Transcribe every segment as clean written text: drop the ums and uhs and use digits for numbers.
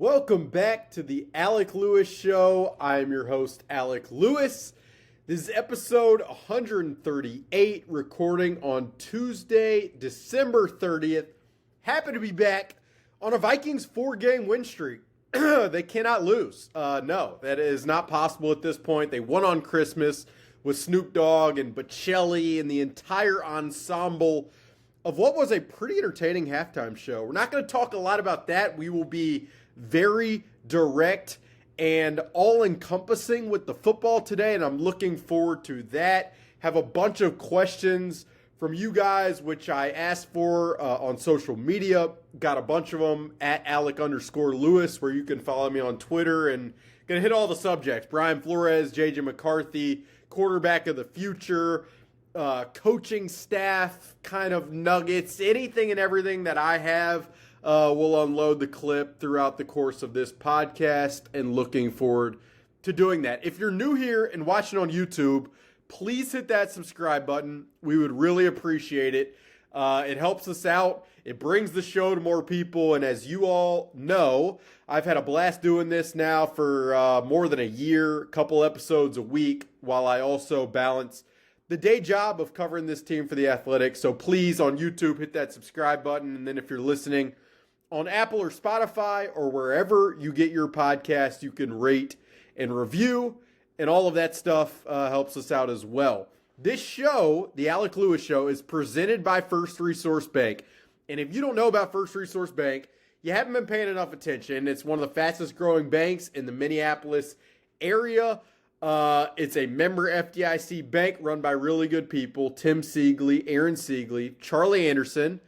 Welcome back to the Alec Lewis Show. I am your host, Alec Lewis. This is episode 138, recording on Tuesday, December 30th. Happy to be back on a Vikings 4-game win streak. They cannot lose. No, that is not possible at this point. They won on Christmas with Snoop Dogg and Bocelli and the entire ensemble of what was a pretty entertaining halftime show. We're not going to talk a lot about that. We will be very direct and all-encompassing with the football today, and I'm looking forward to that. Have a bunch of questions from you guys, which I asked for on social media. Got a bunch of them at Alec_Lewis, where you can follow me on Twitter, and going to hit all the subjects. Brian Flores, JJ McCarthy, quarterback of the future, coaching staff kind of nuggets, anything and everything that I have. We'll unload the clip throughout the course of this podcast, and looking forward to doing that. If you're new here and watching on YouTube, please hit that subscribe button. We would really appreciate it. It helps us out. It brings the show to more people. And as you all know, I've had a blast doing this now for more than a year, a couple episodes a week, while I also balance the day job of covering this team for The Athletic. So please, on YouTube, hit that subscribe button. And then if you're listening on Apple or Spotify or wherever you get your podcast, you can rate and review, and all of that stuff helps us out as well. This show, the Alec Lewis Show, is presented by First Resource Bank. And if you don't know about First Resource Bank, you haven't been paying enough attention. It's one of the fastest growing banks in the Minneapolis area. It's a member FDIC bank run by really good people. Tim Siegley, Aaron Siegley, Charlie Anderson.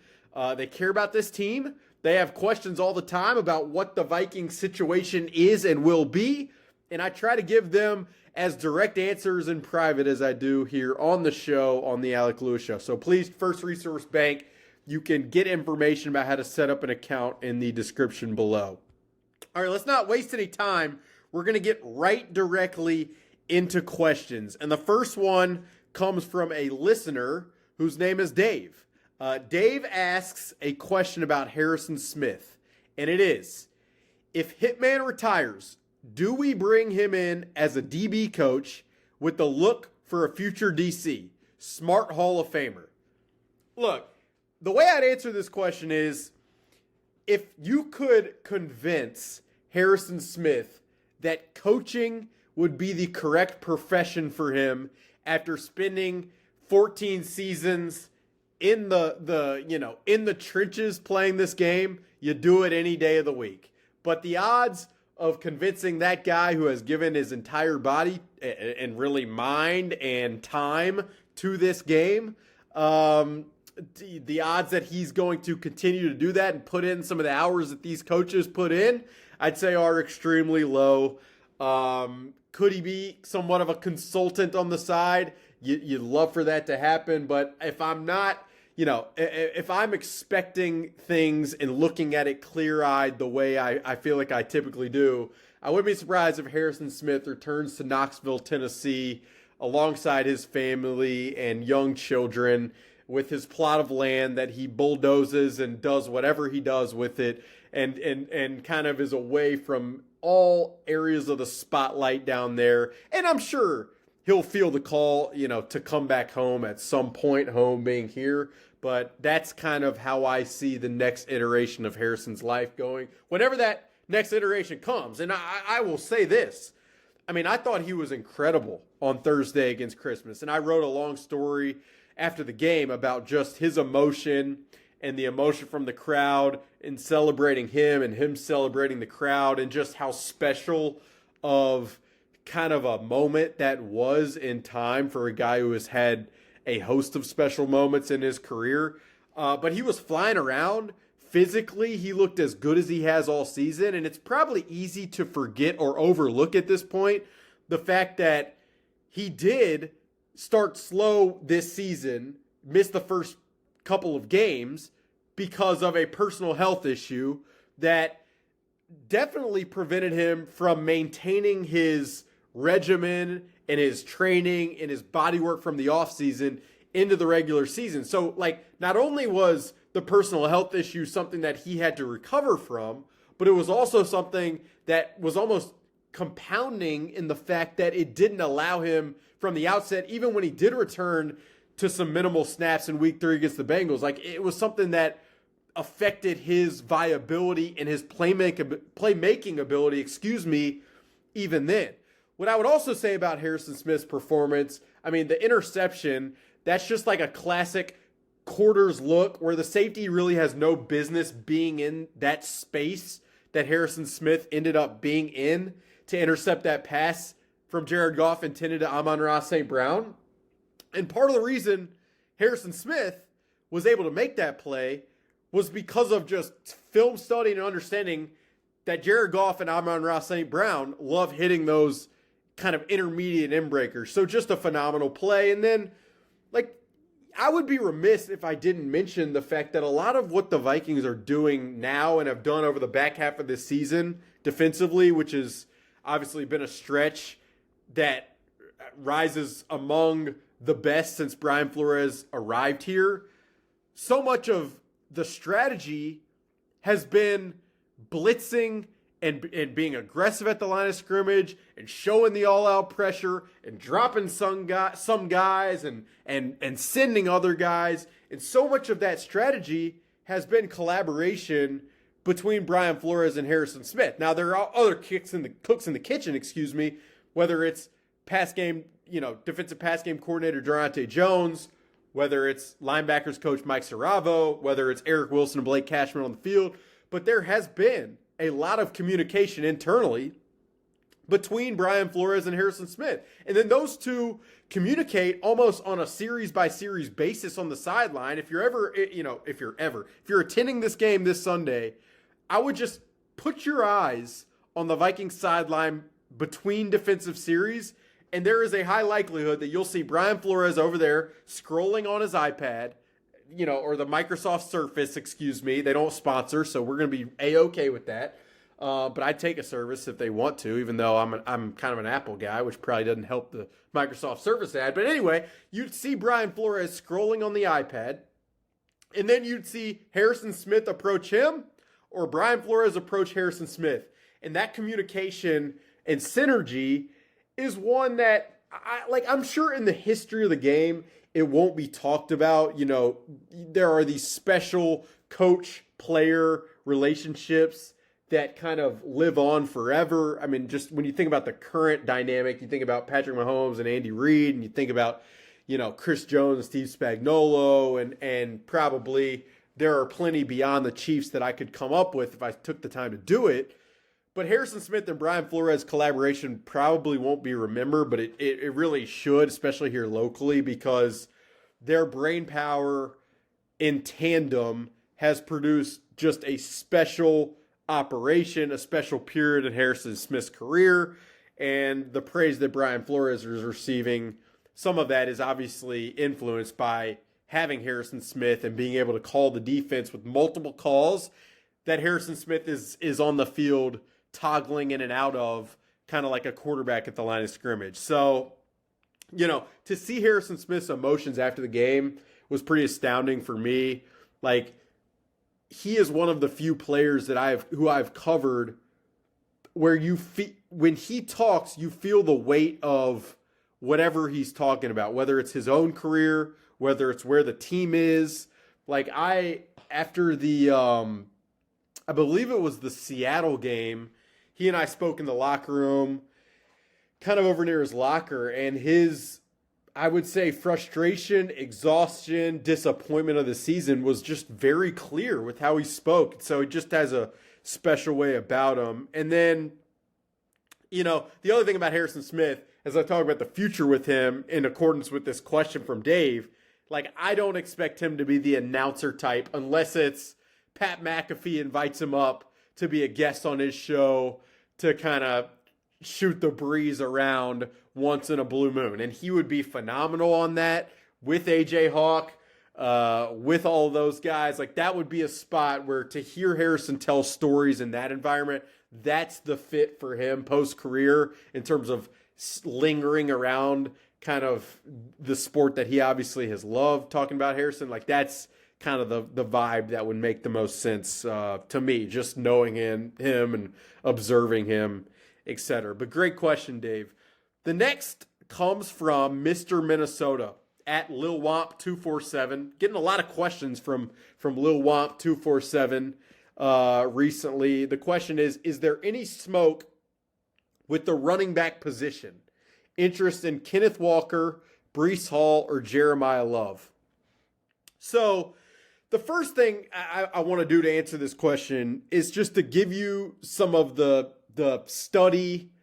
They care about this team. They have questions all the time about what the Vikings situation is and will be. And I try to give them as direct answers in private as I do here on the show, on the Alec Lewis Show. So please, First Resource Bank, you can get information about how to set up an account in the description below. All right, let's not waste any time. We're going to get right directly into questions. And the first one comes from a listener whose name is Dave. Dave asks a question about Harrison Smith, and it is, if Hitman retires, do we bring him in as a DB coach with the look for a future DC? Smart Hall of Famer. Look, the way I'd answer this question is, if you could convince Harrison Smith that coaching would be the correct profession for him after spending 14 seasons in the trenches playing this game, you do it any day of the week. But the odds of convincing that guy who has given his entire body and really mind and time to this game, the odds that he's going to continue to do that and put in some of the hours that these coaches put in, I'd say are extremely low. Could he be somewhat of a consultant on the side? You'd love for that to happen, but if I'm not, if I'm expecting things and looking at it clear-eyed the way I feel like I typically do, I wouldn't be surprised if Harrison Smith returns to Knoxville, Tennessee, alongside his family and young children, with his plot of land that he bulldozes and does whatever he does with it, and kind of is away from all areas of the spotlight down there. And I'm sure he'll feel the call, to come back home at some point, home being here. But that's kind of how I see the next iteration of Harrison's life going, whenever that next iteration comes. And I will say this. I thought he was incredible on Thursday against Christmas. And I wrote a long story after the game about just his emotion and the emotion from the crowd in celebrating him and him celebrating the crowd, and just how special of kind of a moment that was in time for a guy who has had a host of special moments in his career. But he was flying around. Physically, he looked as good as he has all season, and it's probably easy to forget or overlook at this point the fact that he did start slow this season, miss the first couple of games because of a personal health issue that definitely prevented him from maintaining his regimen and his training and his body work from the offseason into the regular season. So, not only was the personal health issue something that he had to recover from, but it was also something that was almost compounding in the fact that it didn't allow him from the outset, even when he did return to some minimal snaps in week 3 against the Bengals. Like, it was something that affected his viability and his playmaking ability, even then. What I would also say about Harrison Smith's performance, I mean, the interception, that's just like a classic quarters look where the safety really has no business being in that space that Harrison Smith ended up being in to intercept that pass from Jared Goff intended to Amon-Ra St. Brown. And part of the reason Harrison Smith was able to make that play was because of just film studying and understanding that Jared Goff and Amon-Ra St. Brown love hitting those kind of intermediate end breakers. So just a phenomenal play. And then, like, I would be remiss if I didn't mention the fact that a lot of what the Vikings are doing now and have done over the back half of this season defensively, which has obviously been a stretch that rises among the best since Brian Flores arrived here, so much of the strategy has been blitzing and being aggressive at the line of scrimmage and showing the all-out pressure and dropping some guys and sending other guys. And so much of that strategy has been collaboration between Brian Flores and Harrison Smith. Now, there are other cooks in the kitchen, whether it's defensive pass game coordinator Durante Jones, whether it's linebackers coach Mike Saravo, whether it's Eric Wilson and Blake Cashman on the field. But there has been a lot of communication internally between Brian Flores and Harrison Smith. And then those two communicate almost on a series by series basis on the sideline. If you're attending this game this Sunday, I would just put your eyes on the Vikings sideline between defensive series, and there is a high likelihood that you'll see Brian Flores over there scrolling on his iPad, or the Microsoft Surface, They don't sponsor, so we're going to be A-okay with that. But I'd take a service if they want to, even though I'm kind of an Apple guy, which probably doesn't help the Microsoft Surface ad. But anyway, you'd see Brian Flores scrolling on the iPad, and then you'd see Harrison Smith approach him, or Brian Flores approach Harrison Smith. And that communication and synergy is one that I'm sure in the history of the game, it won't be talked about. There are these special coach-player relationships that kind of live on forever. I mean, just when you think about the current dynamic, you think about Patrick Mahomes and Andy Reid, and you think about, Chris Jones and Steve Spagnuolo, and probably there are plenty beyond the Chiefs that I could come up with if I took the time to do it. But Harrison Smith and Brian Flores collaboration probably won't be remembered, but it really should, especially here locally, because their brain power in tandem has produced just a special operation, a special period in Harrison Smith's career. And the praise that Brian Flores is receiving, some of that is obviously influenced by having Harrison Smith and being able to call the defense with multiple calls that Harrison Smith is on the field toggling in and out of, kind of like a quarterback at the line of scrimmage. So, to see Harrison Smith's emotions after the game was pretty astounding for me. Like, he is one of the few players that I've covered where when he talks, you feel the weight of whatever he's talking about, whether it's his own career, whether it's where the team is. Like, after the, I believe it was the Seattle game, he and I spoke in the locker room, kind of over near his locker, and his, I would say, frustration, exhaustion, disappointment of the season was just very clear with how he spoke. So he just has a special way about him. And then, the other thing about Harrison Smith, as I talk about the future with him in accordance with this question from Dave, like, I don't expect him to be the announcer type unless it's Pat McAfee invites him up to be a guest on his show to kind of shoot the breeze around once in a blue moon. And he would be phenomenal on that with AJ Hawk, with all of those guys. Like, that would be a spot where to hear Harrison tell stories in that environment, that's the fit for him post-career in terms of lingering around kind of the sport that he obviously has loved. Talking about Harrison, like, that's kind of the vibe that would make the most sense to me, just knowing him and observing him, etc. But great question, Dave. The next comes from Mr. Minnesota at Lil Womp 247. Getting a lot of questions from Lil Womp 247 recently. The question is there any smoke with the running back position? Interest in Kenneth Walker, Breece Hall, or Jeremiah Love? So the first thing I want to do to answer this question is just to give you some of the study /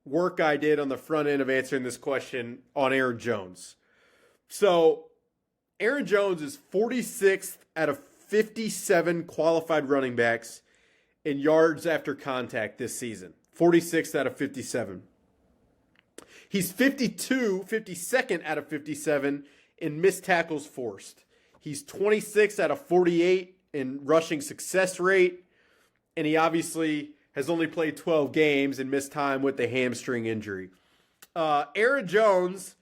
work I did on the front end of answering this question on Aaron Jones. So Aaron Jones is 46th out of 57 qualified running backs in yards after contact this season. 46th out of 57. He's 52nd out of 57 in missed tackles forced. He's 26 out of 48 in rushing success rate. And he obviously has only played 12 games and missed time with the hamstring injury. Aaron Jones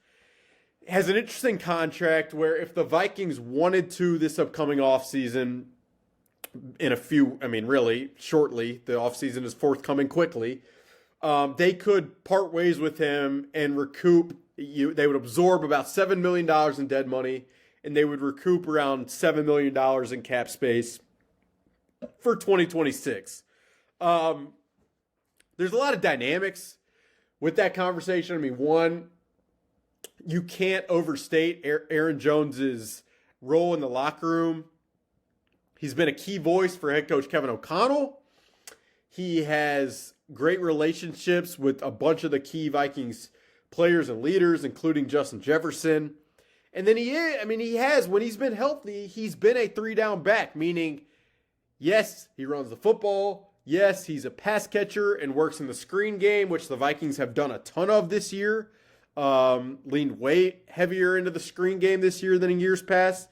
has an interesting contract where if the Vikings wanted to this upcoming offseason, really shortly, the offseason is forthcoming quickly, they could part ways with him and recoup. They would absorb about $7 million in dead money, and they would recoup around $7 million in cap space for 2026. There's a lot of dynamics with that conversation. I mean, one, you can't overstate Aaron Jones's role in the locker room. He's been a key voice for head coach Kevin O'Connell. He has great relationships with a bunch of the key Vikings players and leaders, including Justin Jefferson. And then he has, when he's been healthy, he's been a 3-down back, meaning, yes, he runs the football. Yes, he's a pass catcher and works in the screen game, which the Vikings have done a ton of this year. Leaned way heavier into the screen game this year than in years past.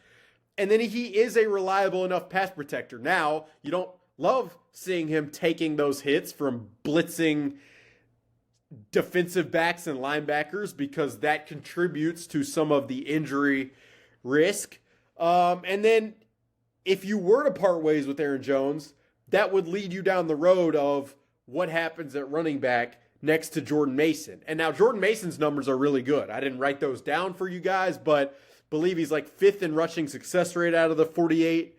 And then he is a reliable enough pass protector. Now, you don't love seeing him taking those hits from blitzing defensive backs and linebackers because that contributes to some of the injury risk. And then if you were to part ways with Aaron Jones, that would lead you down the road of what happens at running back next to Jordan Mason. And now Jordan Mason's numbers are really good. I didn't write those down for you guys, but believe he's like 5th in rushing success rate out of the 48.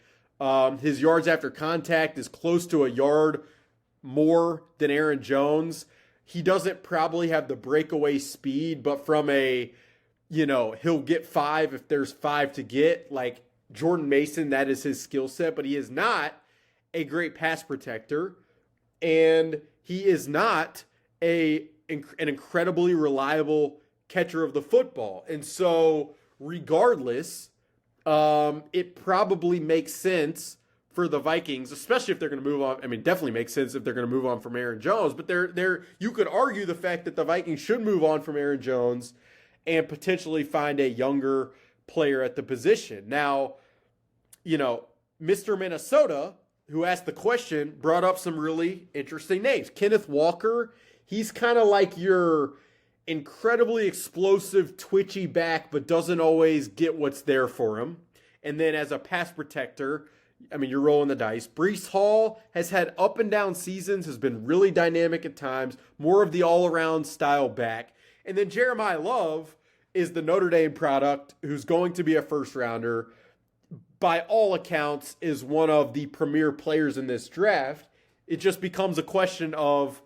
His yards after contact is close to a yard more than Aaron Jones. He doesn't probably have the breakaway speed, but from he'll get 5 if there's 5 to get. Like Jordan Mason, that is his skill set, but he is not a great pass protector, and he is not an incredibly reliable catcher of the football. And so regardless, it probably makes sense for the Vikings, especially if they're going to move on. I mean, definitely makes sense if they're going to move on from Aaron Jones, but you could argue the fact that the Vikings should move on from Aaron Jones and potentially find a younger player at the position. Now, Mr. Minnesota, who asked the question, brought up some really interesting names. Kenneth Walker, he's kind of like your incredibly explosive, twitchy back, but doesn't always get what's there for him. And then as a pass protector, you're rolling the dice. Breece Hall has had up and down seasons, has been really dynamic at times, more of the all-around style back. And then Jeremiah Love is the Notre Dame product who's going to be a first-rounder. By all accounts, is one of the premier players in this draft. It just becomes a question of,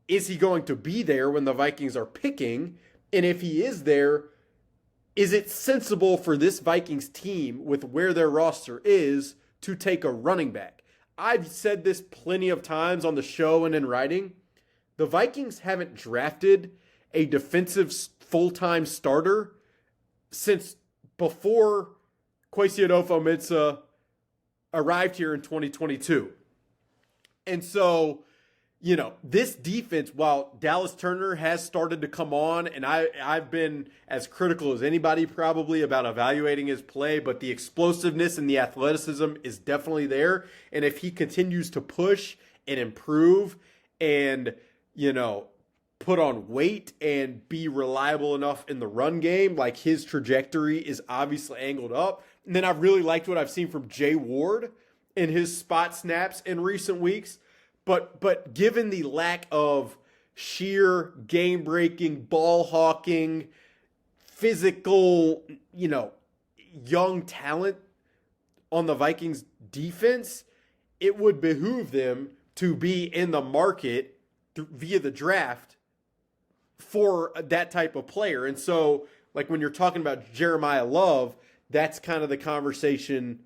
is he going to be there when the Vikings are picking? And if he is there, is it sensible for this Vikings team, with where their roster is, to take a running back? I've said this plenty of times on the show and in writing. The Vikings haven't drafted a defensive full-time starter since before Kwesi Adofo-Mensah arrived here in 2022. And so, this defense, while Dallas Turner has started to come on, and I've been as critical as anybody probably about evaluating his play, but the explosiveness and the athleticism is definitely there. And if he continues to push and improve and, put on weight and be reliable enough in the run game, like his trajectory is obviously angled up. And then I've really liked what I've seen from Jay Ward in his spot snaps in recent weeks. But given the lack of sheer game-breaking, ball-hawking, physical, young talent on the Vikings defense, it would behoove them to be in the market via the draft for that type of player. And so, like when you're talking about Jeremiah Love, that's kind of the conversation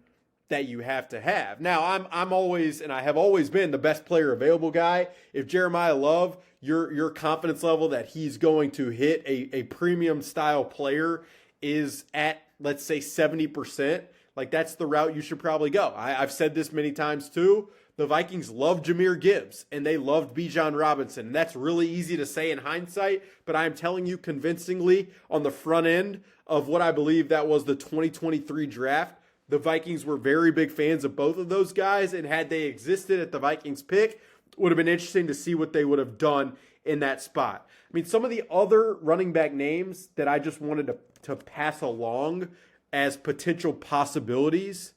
that you have to have. Now, I'm always, and I have always been, the best player available guy. If Jeremiah Love, your confidence level that he's going to hit a premium style player is at, let's say, 70%, like that's the route you should probably go. I've said this many times too. The Vikings loved Jahmyr Gibbs and they loved Bijan Robinson. And that's really easy to say in hindsight, but I'm telling you convincingly on the front end of what I believe that was the 2023 draft, the Vikings were very big fans of both of those guys, and had they existed at the Vikings pick, it would have been interesting to see what they would have done in that spot. I mean, some of the other running back names that I just wanted to pass along as potential possibilities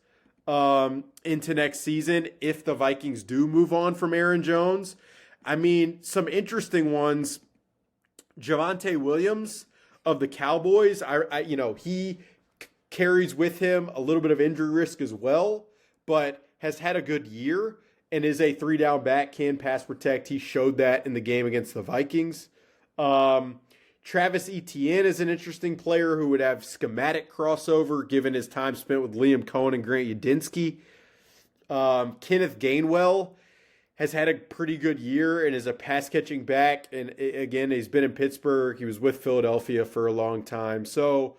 into next season if the Vikings do move on from Aaron Jones. I mean, some interesting ones. Javonte Williams of the Cowboys, he carries with him a little bit of injury risk as well, but has had a good year and is a 3-down back, can pass protect. He showed that in the game against the Vikings. Travis Etienne is an interesting player who would have schematic crossover given his time spent with Liam Cohen and Grant Udinski. Kenneth Gainwell has had a pretty good year and is a pass-catching back. And again, he's been in Pittsburgh. He was with Philadelphia for a long time. So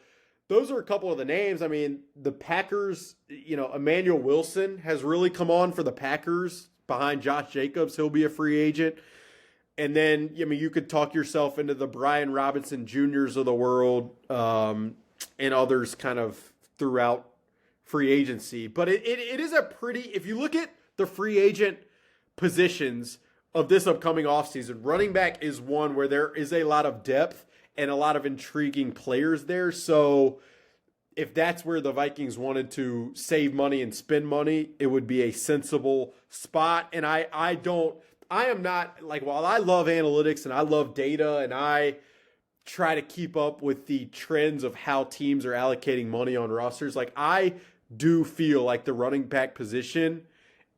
those are a couple of the names. I mean, the Packers, Emmanuel Wilson has really come on for the Packers behind Josh Jacobs. He'll be a free agent. And then, you could talk yourself into the Brian Robinson Juniors of the world and others kind of throughout free agency. But it is a pretty, if you look at the free agent positions of this upcoming offseason, running back is one where there is a lot of depth and a lot of intriguing players there. So if that's where the Vikings wanted to save money and spend money, it would be a sensible spot. And I am not, like, while I love analytics and I love data and I try to keep up with the trends of how teams are allocating money on rosters, like, I do feel like the running back position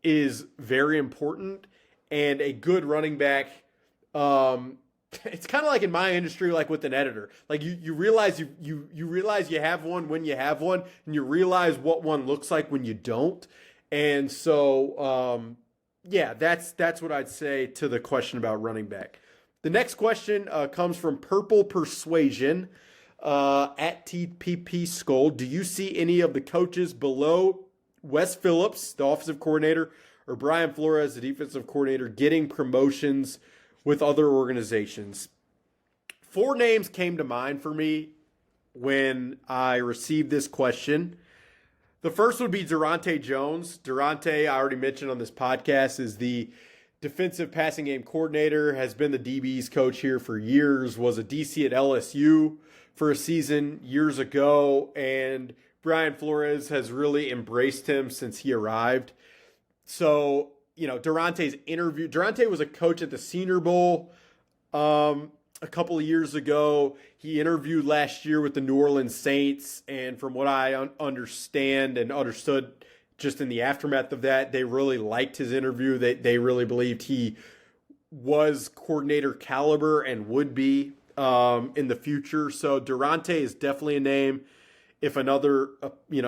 is very important, and a good running back, it's kind of like in my industry, like with an editor, like you realize you realize you have one when you have one, and you realize what one looks like when you don't. And so, yeah, that's what I'd say to the question about running back. The next question comes from Purple Persuasion at TPP Skull. Do you see any of the coaches below Wes Phillips, the offensive coordinator, or Brian Flores, the defensive coordinator, getting promotions with other organizations? 4 names came to mind for me when I received this question. The first would be Durante Jones. Durante, I already mentioned on this podcast, is the defensive passing game coordinator, has been the DB's coach here for years, was a DC at LSU for a season years ago, and Brian Flores has really embraced him since he arrived. So, Durante was a coach at the Senior Bowl a couple of years ago. He interviewed last year with the New Orleans Saints, and from what I understand and understood just in the aftermath of that, they really liked his interview. They really believed he was coordinator caliber and would be in the future. So Durante is definitely a name. If another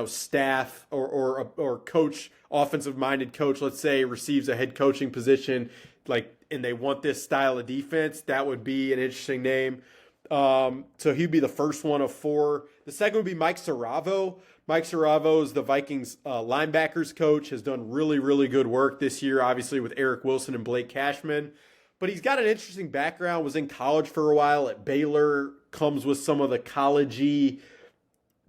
staff or coach, offensive-minded coach, let's say, receives a head coaching position, and they want this style of defense, that would be an interesting name. So he'd be the first one of 4. The second would be Mike Saravo. Mike Saravo is the Vikings linebackers coach, has done really, really good work this year, obviously with Eric Wilson and Blake Cashman. But he's got an interesting background, was in college for a while at Baylor, comes with some of the college-y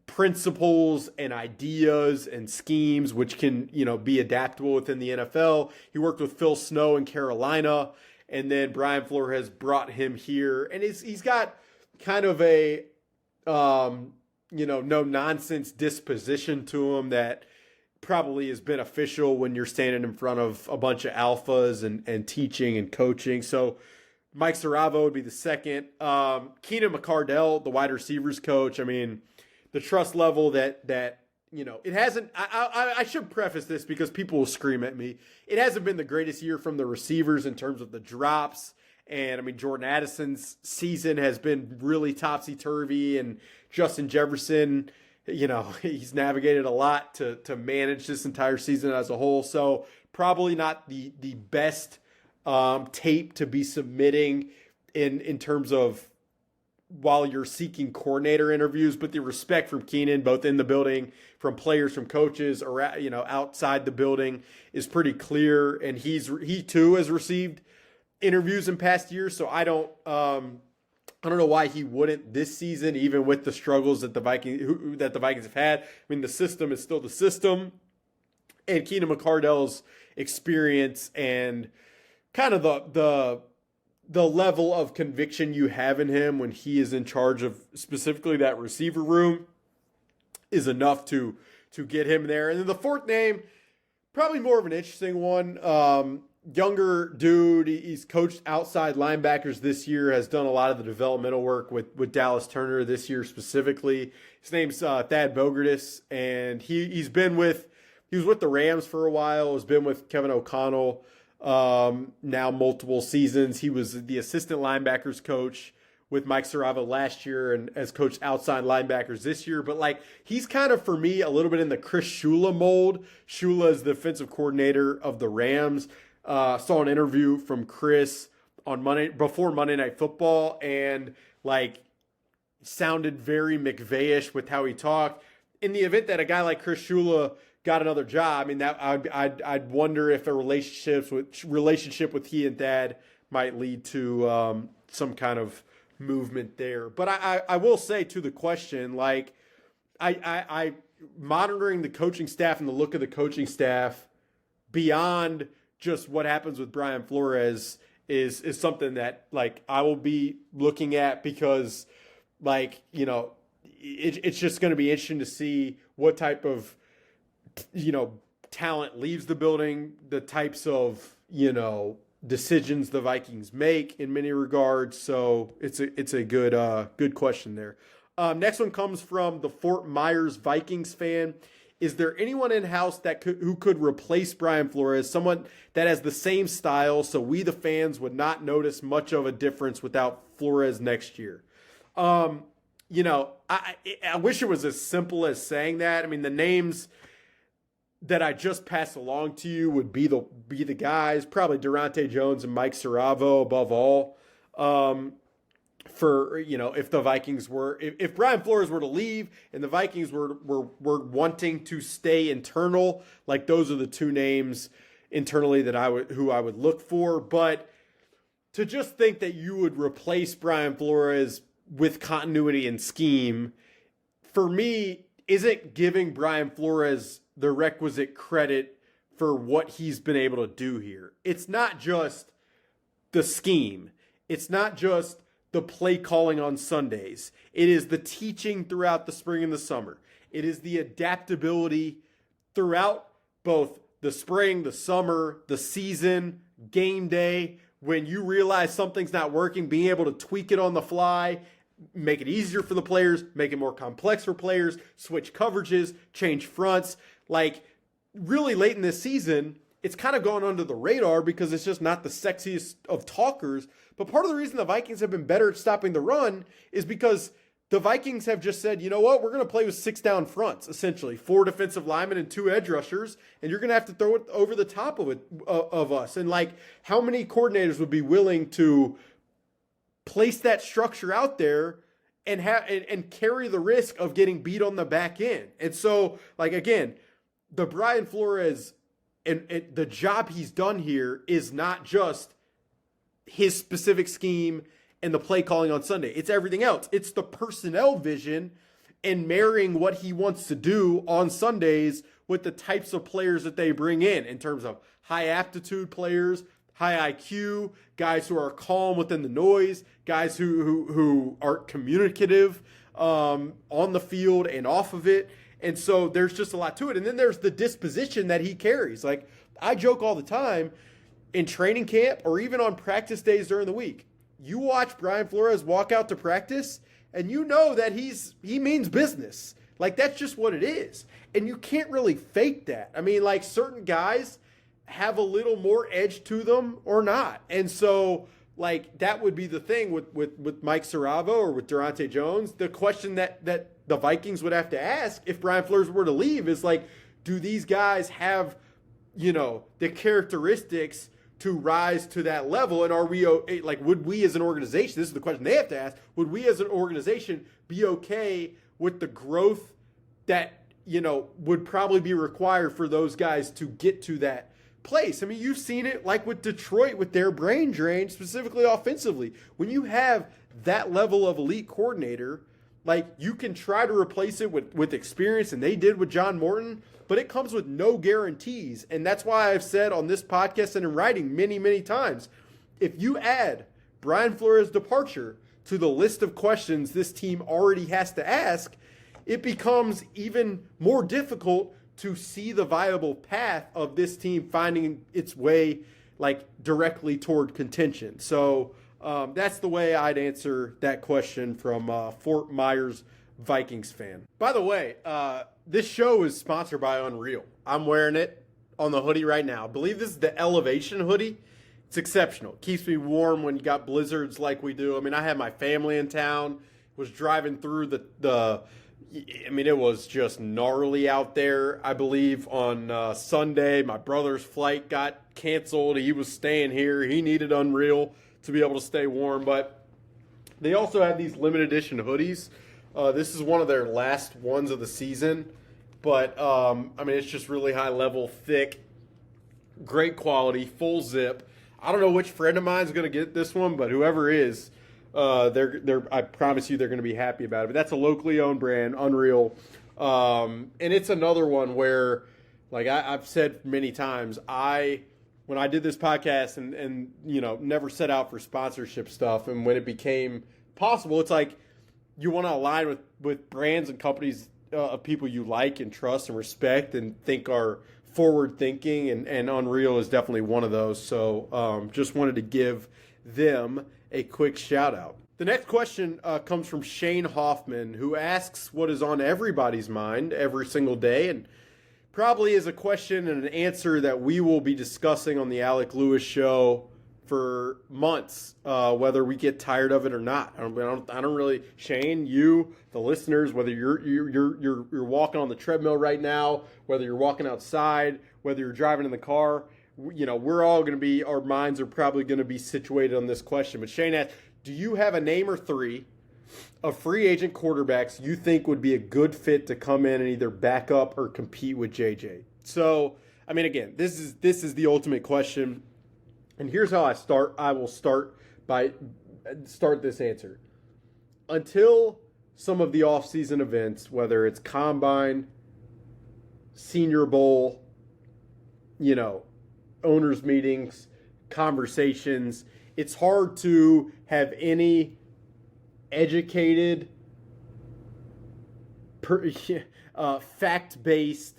principles and ideas and schemes which can, be adaptable within the NFL. He worked with Phil Snow in Carolina, and then Brian Flores has brought him here, and he's got kind of a no nonsense disposition to him that probably is beneficial when you're standing in front of a bunch of alphas and teaching and coaching. So Mike Saravo would be the second. Keenan McCardell, the wide receivers coach. I mean, the trust level that it hasn't. I should preface this because people will scream at me. It hasn't been the greatest year from the receivers in terms of the drops. And I mean, Jordan Addison's season has been really topsy-turvy, and Justin Jefferson, he's navigated a lot to manage this entire season as a whole. So probably not the best tape to be submitting in terms of while you're seeking coordinator interviews, but the respect from Keenan, both in the building, from players, from coaches, or outside the building, is pretty clear. And he too has received interviews in past years, so I don't know why he wouldn't this season, even with the struggles that the Vikings have had. I mean, the system is still the system, and Keenan McCardell's experience and kind of the level of conviction you have in him when he is in charge of specifically that receiver room is enough to get him there. And then the fourth name, probably more of an interesting one. Younger dude, he's coached outside linebackers this year, has done a lot of the developmental work with Dallas Turner this year specifically. His name's Thad Bogertis, and he was with the Rams for a while, has been with Kevin O'Connell now multiple seasons. He was the assistant linebackers coach with Mike Saravo last year and has coached outside linebackers this year. But he's kind of, for me, a little bit in the Chris Shula mold. Shula is the defensive coordinator of the Rams. Saw an interview from Chris on before Monday Night Football, and sounded very McVay-ish with how he talked. In the event that a guy like Chris Shula got another job, I mean, that I'd wonder if a relationship with he and Thad might lead to some kind of movement there. But I will say, to the question, I monitoring the coaching staff and the look of the coaching staff beyond just what happens with Brian Flores is something that I will be looking at, because it's just going to be interesting to see what type of talent leaves the building, the types of decisions the Vikings make in many regards. So it's a good question there. Next one comes from the Fort Myers Vikings fan. Is there anyone in-house who could replace Brian Flores, someone that has the same style, so we, the fans, would not notice much of a difference without Flores next year? I wish it was as simple as saying that. I mean, the names that I just passed along to you would be the guys, probably Durante Jones and Mike Saravo above all. If the Vikings if Brian Flores were to leave and the Vikings were wanting to stay internal, those are the two names internally that I would look for. But to just think that you would replace Brian Flores with continuity and scheme, for me, isn't giving Brian Flores the requisite credit for what he's been able to do here. It's not just the scheme. It's not just the play calling on Sundays. It is the teaching throughout the spring and the summer. It is the adaptability throughout both the spring, the summer, the season, game day. When you realize something's not working, being able to tweak it on the fly, make it easier for the players, make it more complex for players, switch coverages, change fronts. Really late in this season, it's kind of gone under the radar because it's just not the sexiest of talkers. But part of the reason the Vikings have been better at stopping the run is because the Vikings have just said, you know what, we're going to play with 6 down fronts, essentially 4 defensive linemen and 2 edge rushers, and you're going to have to throw it over the top of us. And how many coordinators would be willing to place that structure out there and carry the risk of getting beat on the back end? And so, again, the Brian Flores and the job he's done here is not just his specific scheme and the play calling on Sunday. It's everything else. It's the personnel vision and marrying what he wants to do on Sundays with the types of players that they bring in terms of high aptitude players, high IQ, guys who are calm within the noise, guys who are communicative, on the field and off of it. And so there's just a lot to it. And then there's the disposition that he carries. Like, I joke all the time, in training camp or even on practice days during the week, you watch Brian Flores walk out to practice and you know that he means business. Like, that's just what it is. And you can't really fake that. I mean, like, certain guys have a little more edge to them or not. And so, like, that would be the thing with Mike Saravo or with Durante Jones. The question that the Vikings would have to ask if Brian Flores were to leave is, like, do these guys have, the characteristics to rise to that level? And are we, like, would we as an organization, this is the question they have to ask, would we as an organization be okay with the growth that, would probably be required for those guys to get to that place? I mean, you've seen it like with Detroit with their brain drain, specifically offensively. When you have that level of elite coordinator, like, you can try to replace it with experience, and they did with John Morton, but it comes with no guarantees. And that's why I've said on this podcast and in writing many, many times, if you add Brian Flores' departure to the list of questions this team already has to ask, it becomes even more difficult to see the viable path of this team finding its way, like, directly toward contention. So that's the way I'd answer that question from Fort Myers Vikings fan. By the way, this show is sponsored by Unreal. I'm wearing it on the hoodie right now. I believe this is the Elevation hoodie. It's exceptional. It keeps me warm when you got blizzards like we do. I mean, I had my family in town, was driving through it was just gnarly out there, I believe, on Sunday. My brother's flight got canceled. He was staying here. He needed Unreal to be able to stay warm. But they also have these limited edition hoodies. This is one of their last ones of the season. But, it's just really high level, thick, great quality, full zip. I don't know which friend of mine is going to get this one, but whoever is, I promise you they're going to be happy about it. But that's a locally owned brand, Unreal. And it's another one where, like I've said many times, when I did this podcast and never set out for sponsorship stuff, and when it became possible, it's like you want to align with brands and companies of people you like and trust and respect and think are forward thinking, and Unreal is definitely one of those. So just wanted to give them a quick shout out. The next question comes from Shane Hoffman, who asks what is on everybody's mind every single day, and probably is a question and an answer that we will be discussing on the Alec Lewis show for months, whether we get tired of it or not. I don't really, Shane, you, the listeners, whether you're walking on the treadmill right now, whether you're walking outside, whether you're driving in the car, we're all going to be, our minds are probably going to be situated on this question. But Shane asks, do you have a name or three of free agent quarterbacks you think would be a good fit to come in and either back up or compete with JJ? So, again, this is the ultimate question. And here's how I start. I will start this answer. Until some of the off-season events, whether it's Combine, Senior Bowl, owners meetings, conversations, it's hard to have any educated, fact-based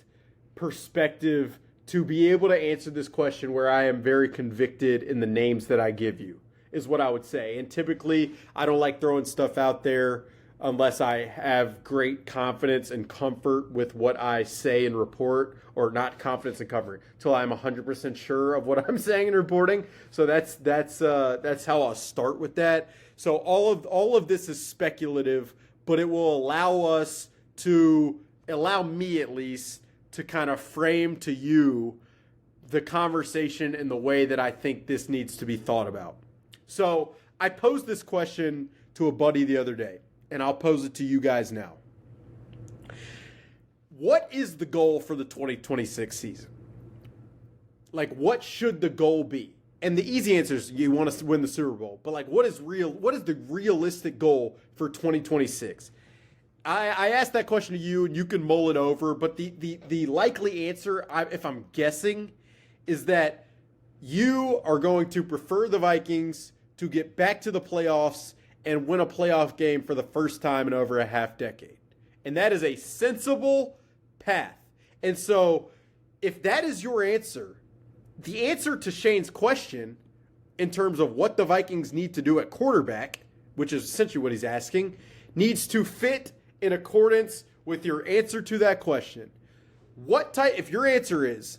perspective to be able to answer this question where I am very convicted in the names that I give you, is what I would say. And typically, I don't like throwing stuff out there unless I have great confidence and comfort with what I say and report, or not confidence and comfort, till I'm 100% sure of what I'm saying and reporting. So that's how I'll start with that. So all of this is speculative, but it will allow me at least, to kind of frame to you the conversation in the way that I think this needs to be thought about. So I posed this question to a buddy the other day, and I'll pose it to you guys now. What is the goal for the 2026 season? Like, what should the goal be? And the easy answer is you want to win the Super Bowl. But, like, what is the realistic goal for 2026? I asked that question to you, and you can mull it over. But the likely answer, if I'm guessing, is that you are going to prefer the Vikings to get back to the playoffs and win a playoff game for the first time in over a half decade. And that is a sensible path. And so if that is your answer, the answer to Shane's question in terms of what the Vikings need to do at quarterback, which is essentially what he's asking, needs to fit in accordance with your answer to that question. If your answer is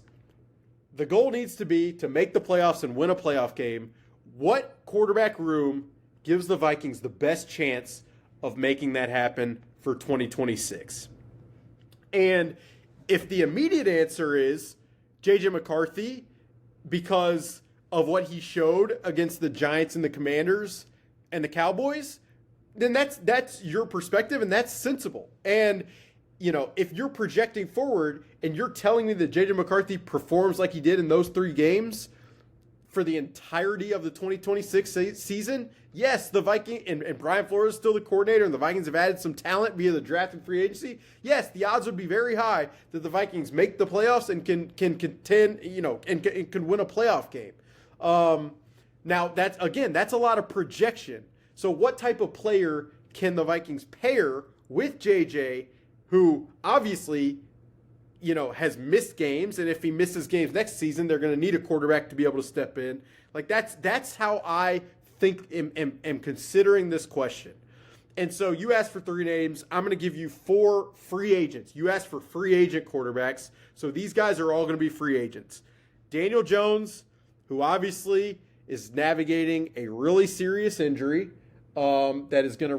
the goal needs to be to make the playoffs and win a playoff game, what quarterback room gives the Vikings the best chance of making that happen for 2026? And if the immediate answer is J.J. McCarthy because of what he showed against the Giants and the Commanders and the Cowboys, then that's your perspective, and that's sensible. And, if you're projecting forward and you're telling me that J.J. McCarthy performs like he did in those 3 games for the entirety of the 2026 season, yes, the Vikings, and Brian Flores is still the coordinator, and the Vikings have added some talent via the draft and free agency. Yes, the odds would be very high that the Vikings make the playoffs and can contend, and can win a playoff game. Now, that's a lot of projection. So what type of player can the Vikings pair with JJ, who obviously, has missed games, and if he misses games next season, they're going to need a quarterback to be able to step in. Like that's how I think am considering this question. And so you asked for 3 names. I'm going to give you 4 free agents. You asked for free agent quarterbacks. So these guys are all going to be free agents. Daniel Jones, who obviously is navigating a really serious injury that is going to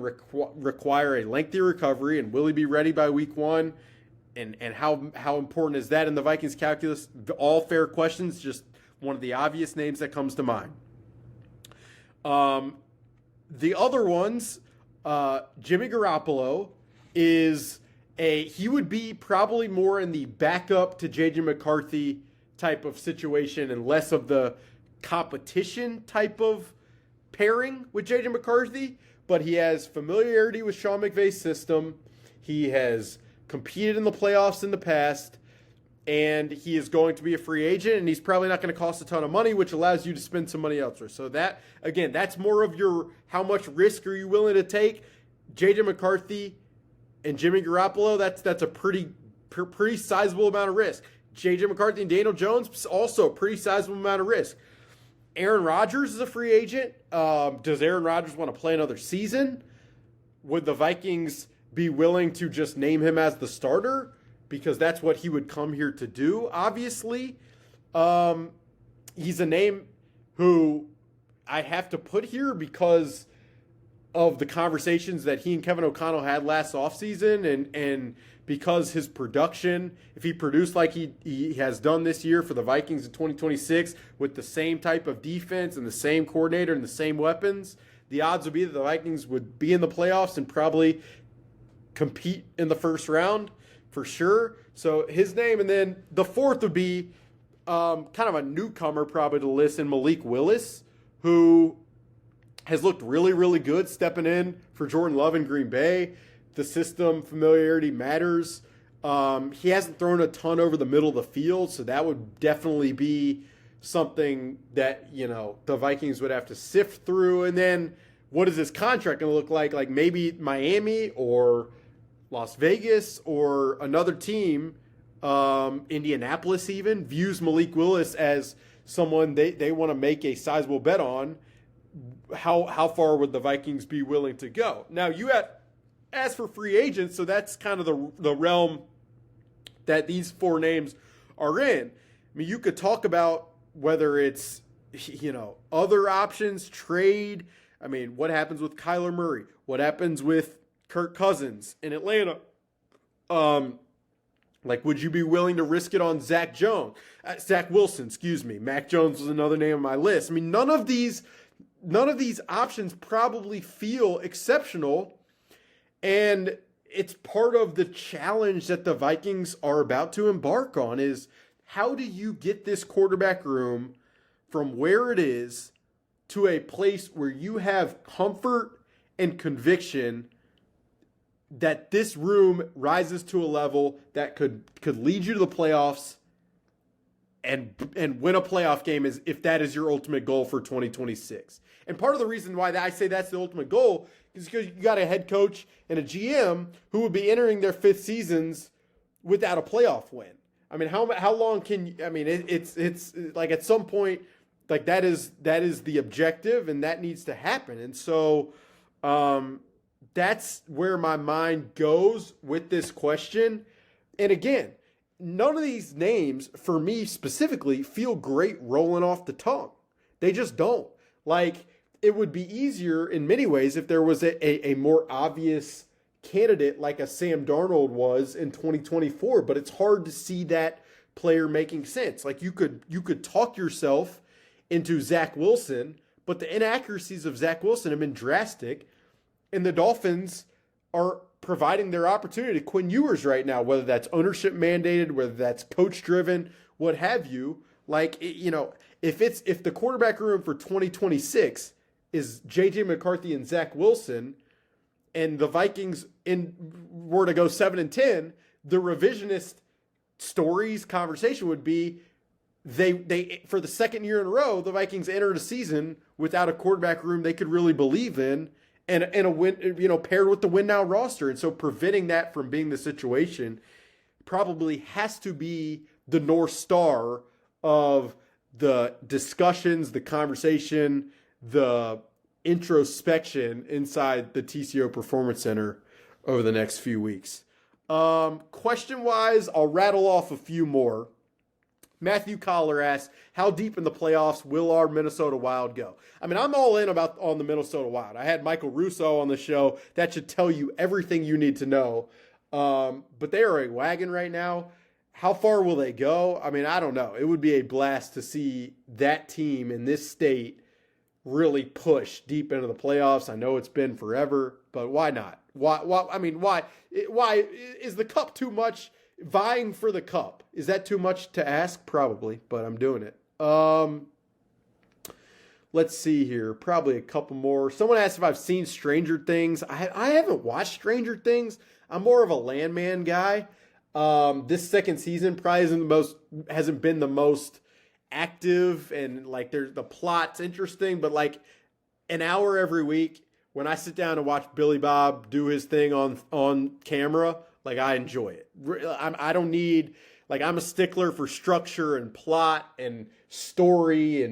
require a lengthy recovery, and will he be ready by week 1? And how important is that in the Vikings calculus? All fair questions, just one of the obvious names that comes to mind. The other ones, Jimmy Garoppolo he would be probably more in the backup to J.J. McCarthy type of situation and less of the competition type of pairing with J.J. McCarthy, but he has familiarity with Sean McVay's system. He has competed in the playoffs in the past, and he is going to be a free agent, and he's probably not going to cost a ton of money, which allows you to spend some money elsewhere. So that, again, that's more of your how much risk are you willing to take. J.J. McCarthy and Jimmy Garoppolo, that's a pretty sizable amount of risk. J.J. McCarthy and Daniel Jones, also a pretty sizable amount of risk. Aaron Rodgers is a free agent. Does Aaron Rodgers want to play another season? Would the Vikings be willing to just name him as the starter? Because that's what he would come here to do, obviously. He's a name who I have to put here because of the conversations that he and Kevin O'Connell had last offseason, and because his production, if he produced like he has done this year for the Vikings in 2026 with the same type of defense and the same coordinator and the same weapons, the odds would be that the Vikings would be in the playoffs and probably compete in the first round for sure. So his name, and then the fourth would be kind of a newcomer probably to the list, in Malik Willis, who has looked really, really good stepping in for Jordan Love in Green Bay. The system familiarity matters. He hasn't thrown a ton over the middle of the field, so that would definitely be something that, the Vikings would have to sift through. And then what is his contract going to look like? Like maybe Miami or Las Vegas or another team, Indianapolis even, views Malik Willis as someone they want to make a sizable bet on. How far would the Vikings be willing to go? Now, you asked for free agents, so that's kind of the realm that these 4 names are in. I mean, you could talk about whether it's, other options, trade. I mean, what happens with Kyler Murray? What happens with Kirk Cousins in Atlanta? Would you be willing to risk it on Zach Wilson, excuse me. Mac Jones was another name on my list. I mean, none of these options probably feel exceptional, and it's part of the challenge that the Vikings are about to embark on is how do you get this quarterback room from where it is to a place where you have comfort and conviction that this room rises to a level that could lead you to the playoffs and win a playoff game is if that is your ultimate goal for 2026. And part of the reason why I say that's the ultimate goal is because you got a head coach and a GM who would be entering their fifth seasons without a playoff win. I mean, how long can you? I mean, it's like at some point, like that is the objective, and that needs to happen. And so, that's where my mind goes with this question. And again, none of these names, for me specifically, feel great rolling off the tongue. They just don't. Like, it would be easier in many ways if there was a more obvious candidate like a Sam Darnold was in 2024, but it's hard to see that player making sense. Like, you could talk yourself into Zach Wilson, but the inaccuracies of Zach Wilson have been drastic, and the Dolphins are providing their opportunity to Quinn Ewers right now, whether that's ownership mandated, whether that's coach driven, what have you. Like, you know, if the quarterback room for 2026 is JJ McCarthy and Zach Wilson, and the Vikings were to go 7-10, the revisionist stories conversation would be they for the second year in a row, the Vikings entered a season without a quarterback room they could really believe in, and a win, you know, paired with the win now roster. And so preventing that from being the situation probably has to be the North Star of the discussions, the conversation, the introspection inside the TCO Performance Center over the next few weeks. Question-wise, I'll rattle off a few more. Matthew Collar asks, how deep in the playoffs will our Minnesota Wild go? I mean, I'm all in on the Minnesota Wild. I had Michael Russo on the show. That should tell you everything you need to know. But they are a wagon right now. How far will they go? I mean, I don't know. It would be a blast to see that team in this state really push deep into the playoffs. I know it's been forever, but why not? Why? I mean, why is the cup too much? Vying for the cup, is that too much to ask? Probably, but I'm doing it. Let's see here. Probably a couple more. Someone asked if I've seen Stranger Things. I haven't watched Stranger Things. I'm more of a Landman guy. This second season probably hasn't been the most active, and like the plot's interesting, but like an hour every week when I sit down and watch Billy Bob do his thing on camera, like I enjoy it. I don't need, like, I'm a stickler for structure and plot and story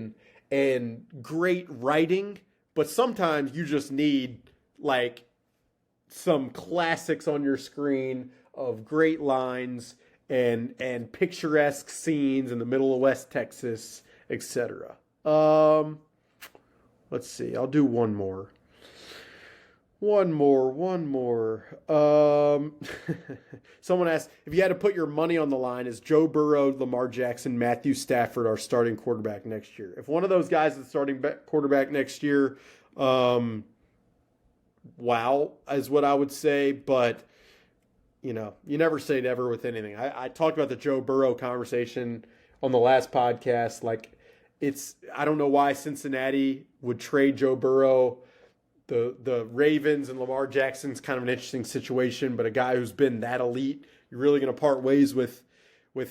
and great writing, but sometimes you just need like some classics on your screen of great lines and picturesque scenes in the middle of West Texas, etc. Let's see. I'll do one more. Someone asked, if you had to put your money on the line, is Joe Burrow, Lamar Jackson, Matthew Stafford our starting quarterback next year? If one of those guys is starting quarterback next year, wow, is what I would say. But, you know, you never say never with anything. I talked about the Joe Burrow conversation on the last podcast. Like, I don't know why Cincinnati would trade Joe Burrow. The Ravens and Lamar Jackson's kind of an interesting situation, but a guy who's been that elite, you're really going to part ways with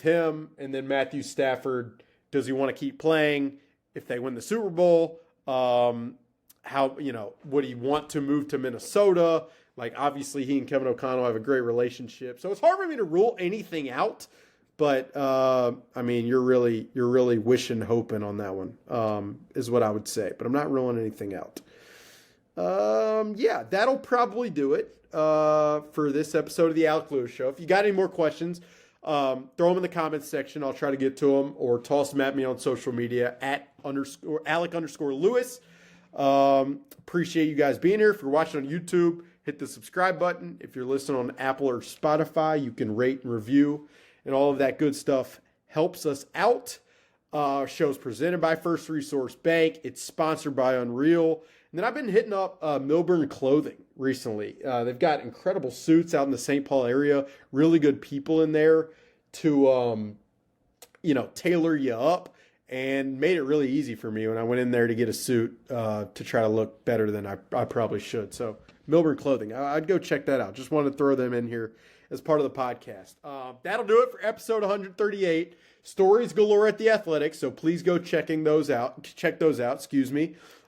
him. And then Matthew Stafford, does he want to keep playing if they win the Super Bowl? Would he want to move to Minnesota? Like, obviously he and Kevin O'Connell have a great relationship, so it's hard for me to rule anything out. But I mean, you're really wishing, hoping on that one, is what I would say. But I'm not ruling anything out. Yeah, that'll probably do it for this episode of the Alec Lewis Show. If you got any more questions, throw them in the comments section. I'll try to get to them, or toss them at me on social media at @Alec_Lewis. Appreciate you guys being here. If you're watching on YouTube, hit the subscribe button. If you're listening on Apple or Spotify, you can rate and review, and all of that good stuff helps us out. Show's presented by First Resource Bank. It's sponsored by Unreal. And then I've been hitting up Milburn Clothing recently. They've got incredible suits out in the St. Paul area. Really good people in there to, tailor you up, and made it really easy for me when I went in there to get a suit to try to look better than I probably should. So Milburn Clothing, I'd go check that out. Just wanted to throw them in here as part of the podcast. That'll do it for episode 138. stories galore at The Athletic, so please go check those out.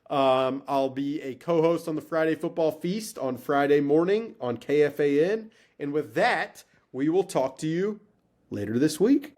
I'll be a co-host on the Friday Football Feast on Friday morning on KFAN. And with that, we will talk to you later this week.